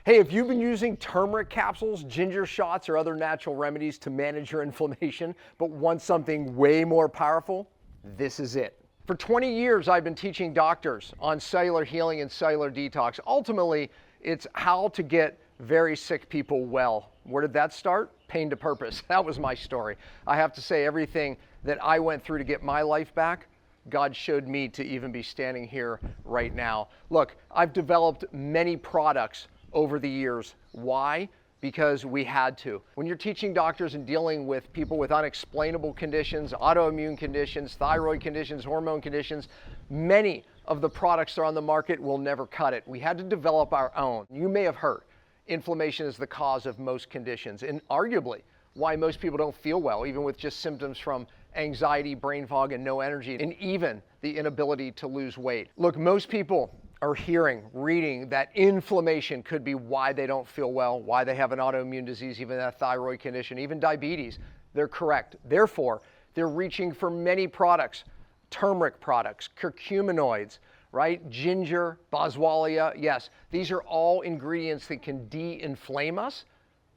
Hey, if you've been using turmeric capsules, ginger shots, or other natural remedies to manage your inflammation, but want something way more powerful, this is it. For 20 years, I've been teaching doctors on cellular healing and cellular detox. Ultimately, it's how to get very sick people well. Where did that start? Pain to purpose. That was my story. I have to say, everything that I went through to get my life back, God showed me to even be standing here right now. Look, I've developed many products over the years. Why? Because we had to. When you're teaching doctors and dealing with people with unexplainable conditions, autoimmune conditions, thyroid conditions, hormone conditions, many of the products that are on the market will never cut it. We had to develop our own. You may have heard, inflammation is the cause of most conditions, and arguably why most people don't feel well, even with just symptoms from anxiety, brain fog, and no energy, and even the inability to lose weight. Look, most people are hearing, reading that inflammation could be why they don't feel well, why they have an autoimmune disease, even a thyroid condition, even diabetes. They're correct. Therefore, they're reaching for many products, turmeric products, curcuminoids, right? Ginger, boswellia. Yes, these are all ingredients that can de-inflame us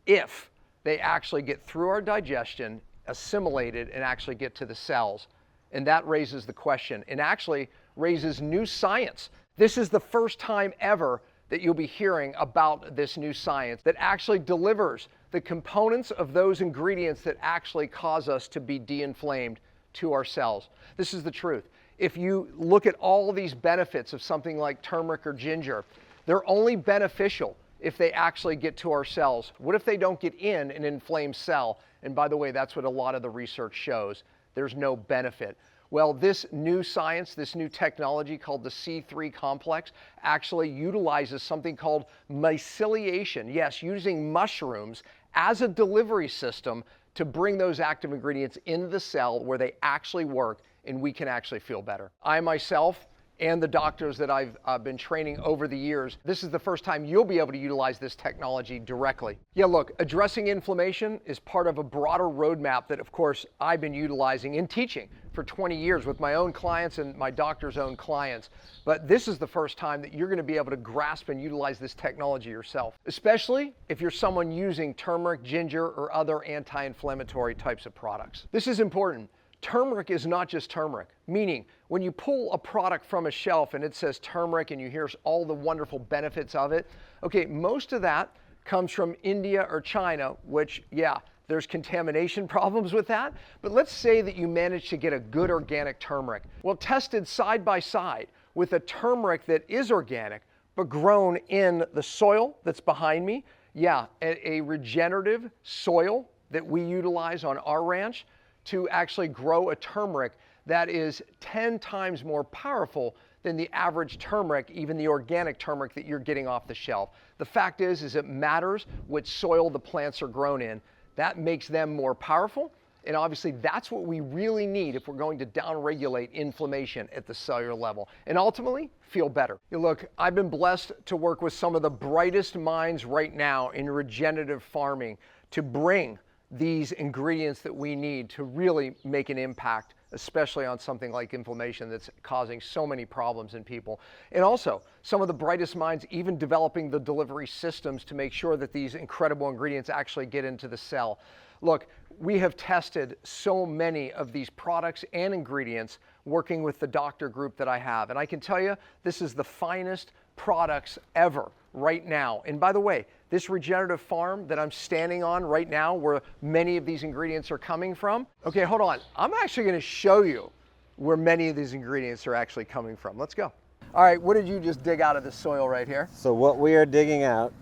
if they actually get through our digestion, assimilated, and actually get to the cells. And that raises the question, and actually raises new science. This is the first time ever that you'll be hearing about this new science that actually delivers the components of those ingredients that actually cause us to be de-inflamed to our cells. This is the truth. If you look at all these benefits of something like turmeric or ginger, they're only beneficial if they actually get to our cells. What if they don't get in an inflamed cell? And by the way, that's what a lot of the research shows. There's no benefit. Well, this new science, this new technology called the C3 complex actually utilizes something called myceliation. Yes, using mushrooms as a delivery system to bring those active ingredients into the cell where they actually work and we can actually feel better. I myself and the doctors that I've been training over the years, this is the first time you'll be able to utilize this technology directly. Yeah, look, addressing inflammation is part of a broader roadmap that, of course, I've been utilizing and teaching for 20 years with my own clients and my doctor's own clients. But this is the first time that you're going to be able to grasp and utilize this technology yourself, especially if you're someone using turmeric, ginger, or other anti-inflammatory types of products. This is important. Turmeric is not just turmeric, meaning when you pull a product from a shelf and it says turmeric and you hear all the wonderful benefits of it, okay, most of that comes from India or China, which, yeah, there's contamination problems with that. But let's say that you manage to get a good organic turmeric. Well, tested side by side with a turmeric that is organic, but grown in the soil that's behind me, yeah, a regenerative soil that we utilize on our ranch, to actually grow a turmeric that is 10 times more powerful than the average turmeric, even the organic turmeric that you're getting off the shelf. The fact is it matters what soil the plants are grown in. That makes them more powerful, and obviously that's what we really need if we're going to downregulate inflammation at the cellular level and ultimately feel better. Look, I've been blessed to work with some of the brightest minds right now in regenerative farming to bring these ingredients that we need to really make an impact, especially on something like inflammation that's causing so many problems in people. And also, some of the brightest minds even developing the delivery systems to make sure that these incredible ingredients actually get into the cell. Look, we have tested so many of these products and ingredients working with the doctor group that I have. And I can tell you, this is the finest products ever right now. And by the way, this regenerative farm that I'm standing on right now, where many of these ingredients are coming from, okay, hold on. I'm actually going to show you where many of these ingredients are actually coming from. Let's go. All right, what did you just dig out of the soil right here? So what we are digging out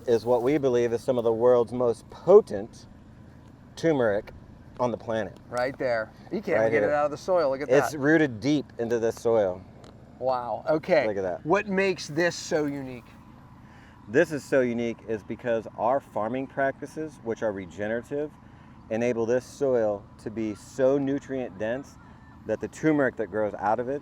is what we believe is some of the world's most potent turmeric on the planet. Right there. You can't even get it out of the soil. Look at that. It's rooted deep into the soil. Wow. Okay. Look at that. What makes this so unique? This is so unique is because our farming practices, which are regenerative, enable this soil to be so nutrient dense that the turmeric that grows out of it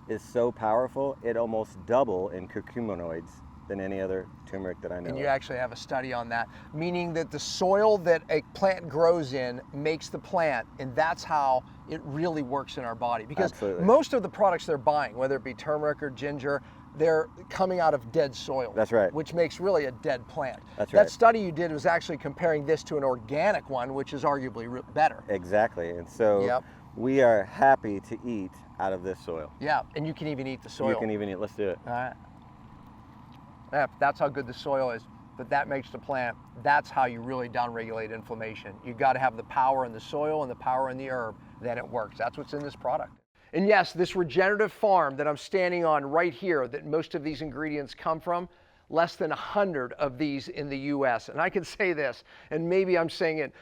is so powerful, it almost double in curcuminoids than any other turmeric that I know And you of. actually have a study on that, meaning that the soil that a plant grows in makes the plant, and that's how it really works in our body. Because Absolutely. most of the products they're buying, whether it be turmeric or ginger, they're coming out of dead soil. That's right. Which makes really a dead plant. That's That right. study you did was actually comparing this to an organic one, which is arguably better. Exactly. And so Yep. we are happy to eat out of this soil. Yeah, and you can even eat the soil. You can even eat. Let's do it. All right. Yeah, that's how good the soil is. But that makes the plant. That's how you really downregulate inflammation. You got to have the power in the soil and the power in the herb. Then it works. That's what's in this product. And yes, this regenerative farm that I'm standing on right here, that most of these ingredients come from, less than 100 of these in the US. And I can say this, and maybe I'm saying it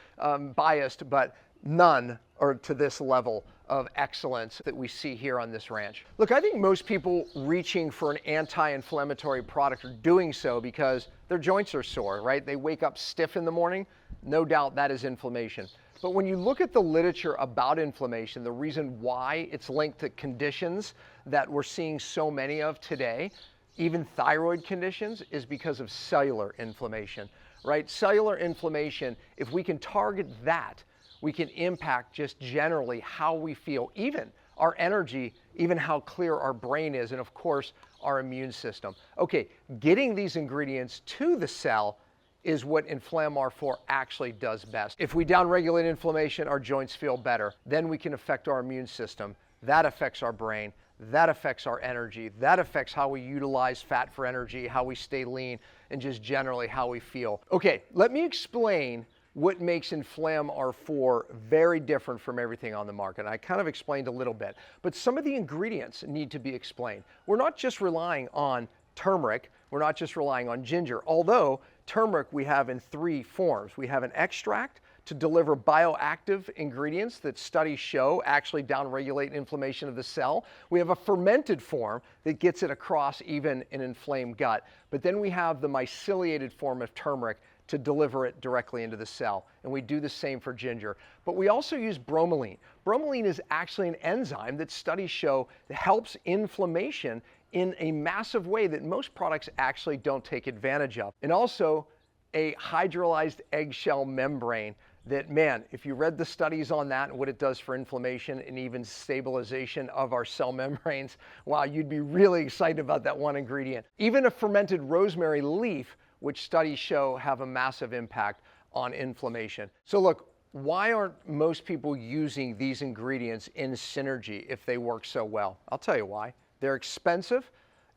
biased, but none are to this level of excellence that we see here on this ranch. Look, I think most people reaching for an anti-inflammatory product are doing so because their joints are sore, right? They wake up stiff in the morning. No doubt that is inflammation. But when you look at the literature about inflammation, the reason why it's linked to conditions that we're seeing so many of today, even thyroid conditions, is because of cellular inflammation, right? Cellular inflammation, if we can target that, we can impact just generally how we feel, even our energy, even how clear our brain is, and of course, our immune system. Okay, getting these ingredients to the cell is what Inflam R4 actually does best. If we downregulate inflammation, our joints feel better. Then we can affect our immune system. That affects our brain. That affects our energy. That affects how we utilize fat for energy, how we stay lean, and just generally how we feel. Okay, let me explain what makes Inflam R4 very different from everything on the market. I kind of explained a little bit, but some of the ingredients need to be explained. We're not just relying on turmeric, we're not just relying on ginger, although turmeric we have in 3 forms. We have an extract to deliver bioactive ingredients that studies show actually downregulate inflammation of the cell. We have a fermented form that gets it across even an inflamed gut. But then we have the myceliated form of turmeric to deliver it directly into the cell. And we do the same for ginger. But we also use bromelain. Bromelain is actually an enzyme that studies show helps inflammation in a massive way that most products actually don't take advantage of. And also a hydrolyzed eggshell membrane that, man, if you read the studies on that and what it does for inflammation and even stabilization of our cell membranes, wow, you'd be really excited about that one ingredient. Even a fermented rosemary leaf, which studies show have a massive impact on inflammation. So look, why aren't most people using these ingredients in synergy if they work so well? I'll tell you why. They're expensive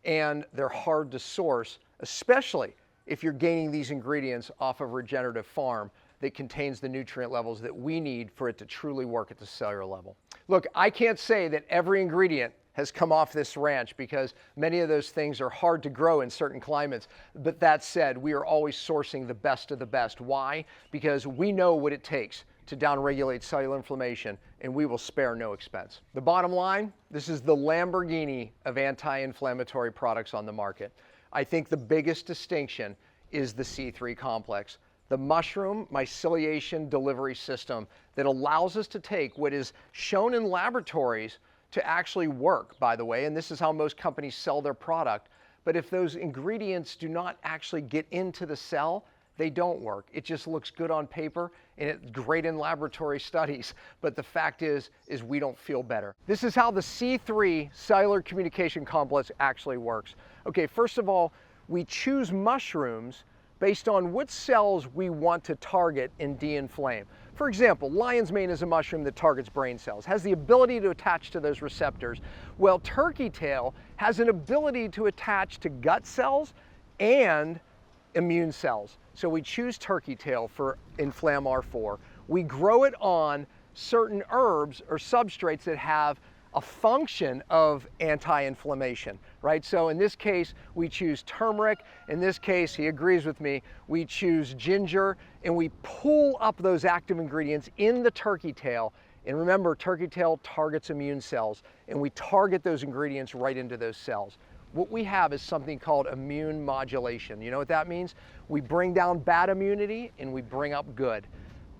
and they're hard to source, especially if you're gaining these ingredients off of regenerative farm that contains the nutrient levels that we need for it to truly work at the cellular level. Look, I can't say that every ingredient has come off this ranch because many of those things are hard to grow in certain climates. But that said, we are always sourcing the best of the best. Why? Because we know what it takes to downregulate cellular inflammation, and we will spare no expense. The bottom line, this is the Lamborghini of anti-inflammatory products on the market. I think the biggest distinction is the C3 complex, the mushroom myceliation delivery system that allows us to take what is shown in laboratories to actually work, by the way, and this is how most companies sell their product. But if those ingredients do not actually get into the cell, they don't work. It just looks good on paper and it's great in laboratory studies, but the fact is we don't feel better. This is how the C3 cellular communication complex actually works. Okay, first of all, we choose mushrooms based on what cells we want to target and de-inflame. For example, lion's mane is a mushroom that targets brain cells, has the ability to attach to those receptors. Well, turkey tail has an ability to attach to gut cells and immune cells. So we choose turkey tail for Inflam R4. We grow it on certain herbs or substrates that have a function of anti-inflammation, right? So in this case, we choose turmeric. In this case, he agrees with me, we choose ginger, and we pull up those active ingredients in the turkey tail. And remember, turkey tail targets immune cells, and we target those ingredients right into those cells. What we have is something called immune modulation. You know what that means? We bring down bad immunity and we bring up good.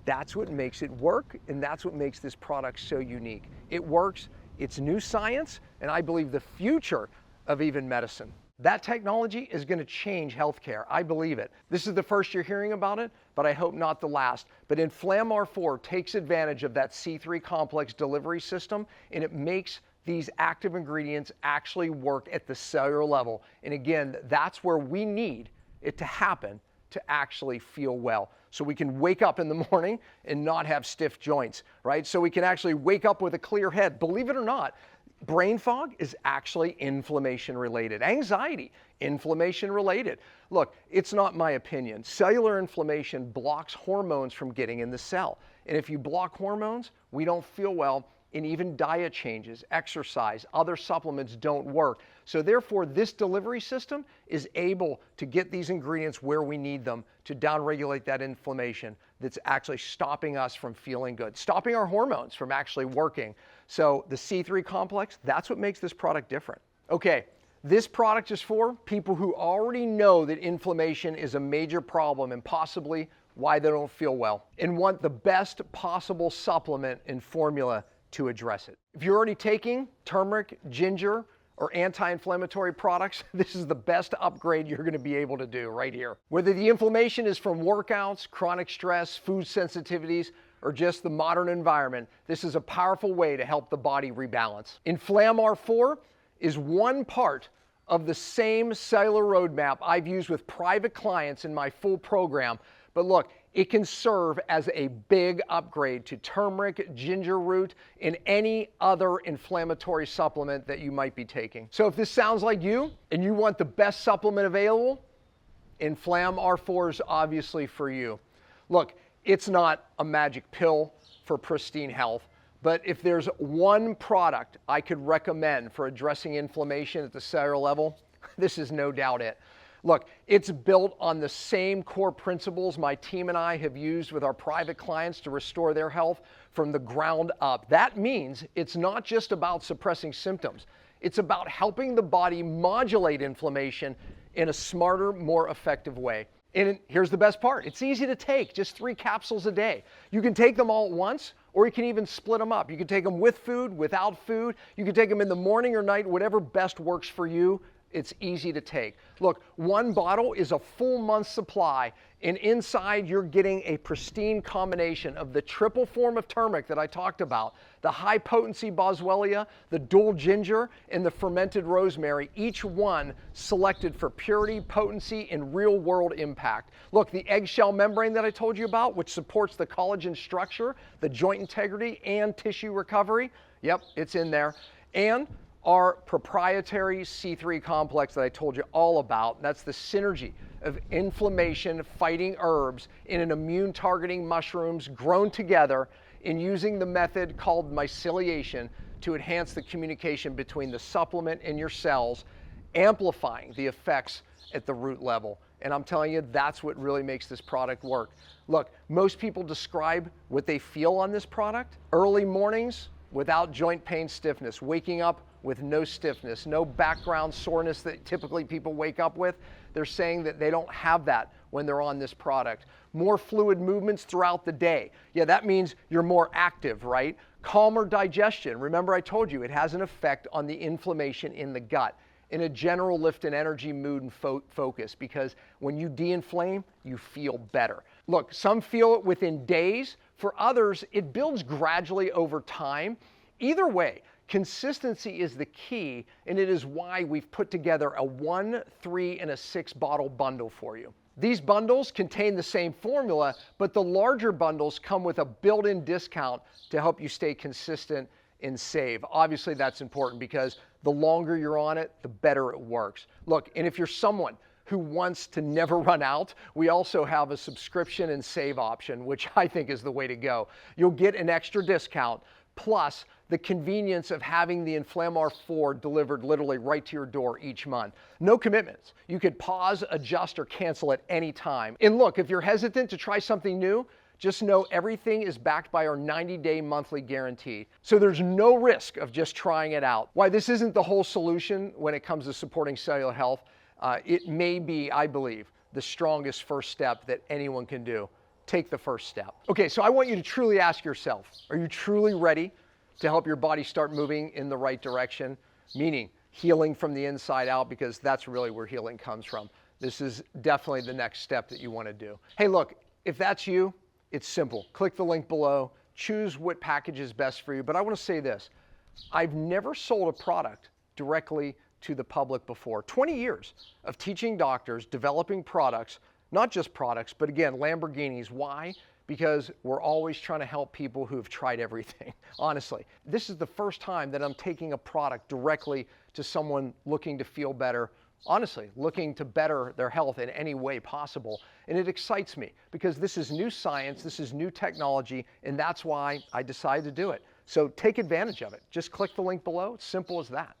That's what makes it work, and that's what makes this product so unique. It works. It's new science, and I believe the future of even medicine. That technology is going to change healthcare. I believe it. This is the first you're hearing about it, but I hope not the last. But Inflam R4 takes advantage of that C3 complex delivery system, and it makes these active ingredients actually work at the cellular level. And again, that's where we need it to happen to actually feel well. So we can wake up in the morning and not have stiff joints, right? So we can actually wake up with a clear head. Believe it or not, brain fog is actually inflammation related. Anxiety, inflammation related. Look, it's not my opinion. Cellular inflammation blocks hormones from getting in the cell. And if you block hormones, we don't feel well, and even diet changes, exercise, other supplements don't work. So therefore, this delivery system is able to get these ingredients where we need them to downregulate that inflammation that's actually stopping us from feeling good, stopping our hormones from actually working. So the C3 complex, that's what makes this product different. Okay, this product is for people who already know that inflammation is a major problem and possibly why they don't feel well and want the best possible supplement and formula to address it. If you're already taking turmeric, ginger, or anti-inflammatory products, this is the best upgrade you're going to be able to do right here. Whether the inflammation is from workouts, chronic stress, food sensitivities, or just the modern environment, this is a powerful way to help the body rebalance. Inflam R4 is one part of the same cellular roadmap I've used with private clients in my full program. But look, it can serve as a big upgrade to turmeric, ginger root, and any other inflammatory supplement that you might be taking. So if this sounds like you and you want the best supplement available, Inflam R4 is obviously for you. Look, it's not a magic pill for pristine health, but if there's one product I could recommend for addressing inflammation at the cellular level, this is no doubt it. Look, it's built on the same core principles my team and I have used with our private clients to restore their health from the ground up. That means it's not just about suppressing symptoms. It's about helping the body modulate inflammation in a smarter, more effective way. And here's the best part. It's easy to take, just 3 capsules a day. You can take them all at once, or you can even split them up. You can take them with food, without food. You can take them in the morning or night, whatever best works for you. It's easy to take. Look, one bottle is a full month's supply, and inside you're getting a pristine combination of the triple form of turmeric that I talked about, the high potency boswellia, the dual ginger, and the fermented rosemary, each one selected for purity, potency, and real world impact. Look, the eggshell membrane that I told you about, which supports the collagen structure, the joint integrity, and tissue recovery, yep, it's in there. And our proprietary C3 complex that I told you all about. That's the synergy of inflammation-fighting herbs in an immune-targeting mushrooms grown together in using the method called myceliation to enhance the communication between the supplement and your cells, amplifying the effects at the root level. And I'm telling you, that's what really makes this product work. Look, most people describe what they feel on this product. Early mornings without joint pain, stiffness, waking up with no stiffness, no background soreness that typically people wake up with. They're saying that they don't have that when they're on this product. More fluid movements throughout the day. Yeah, that means you're more active, right? Calmer digestion. Remember I told you it has an effect on the inflammation in the gut. In a general lift in energy, mood, and focus, because when you de-inflame, you feel better. Look, some feel it within days. For others, it builds gradually over time. Either way, consistency is the key, and it is why we've put together a 1, 3, and a 6 bottle bundle for you. These bundles contain the same formula, but the larger bundles come with a built-in discount to help you stay consistent and save. Obviously, that's important because the longer you're on it, the better it works. Look, and if you're someone who wants to never run out, we also have a subscription and save option, which I think is the way to go. You'll get an extra discount, plus the convenience of having the Inflam R4 delivered literally right to your door each month. No commitments. You could pause, adjust, or cancel at any time. And look, if you're hesitant to try something new, just know everything is backed by our 90-day monthly guarantee. So there's no risk of just trying it out. Why this isn't the whole solution when it comes to supporting cellular health, it may be, I believe, the strongest first step that anyone can do. Take the first step. Okay, so I want you to truly ask yourself, are you truly ready to help your body start moving in the right direction? Meaning healing from the inside out, because that's really where healing comes from. This is definitely the next step that you want to do. Hey, look, if that's you, it's simple. Click the link below, choose what package is best for you. But I want to say this, I've never sold a product directly to the public before. 20 years of teaching doctors, developing products, not just products, but again, Lamborghinis. Why? Because we're always trying to help people who have tried everything, honestly. This is the first time that I'm taking a product directly to someone looking to feel better, honestly, looking to better their health in any way possible. And it excites me because this is new science, this is new technology, and that's why I decided to do it. So take advantage of it. Just click the link below. It's simple as that.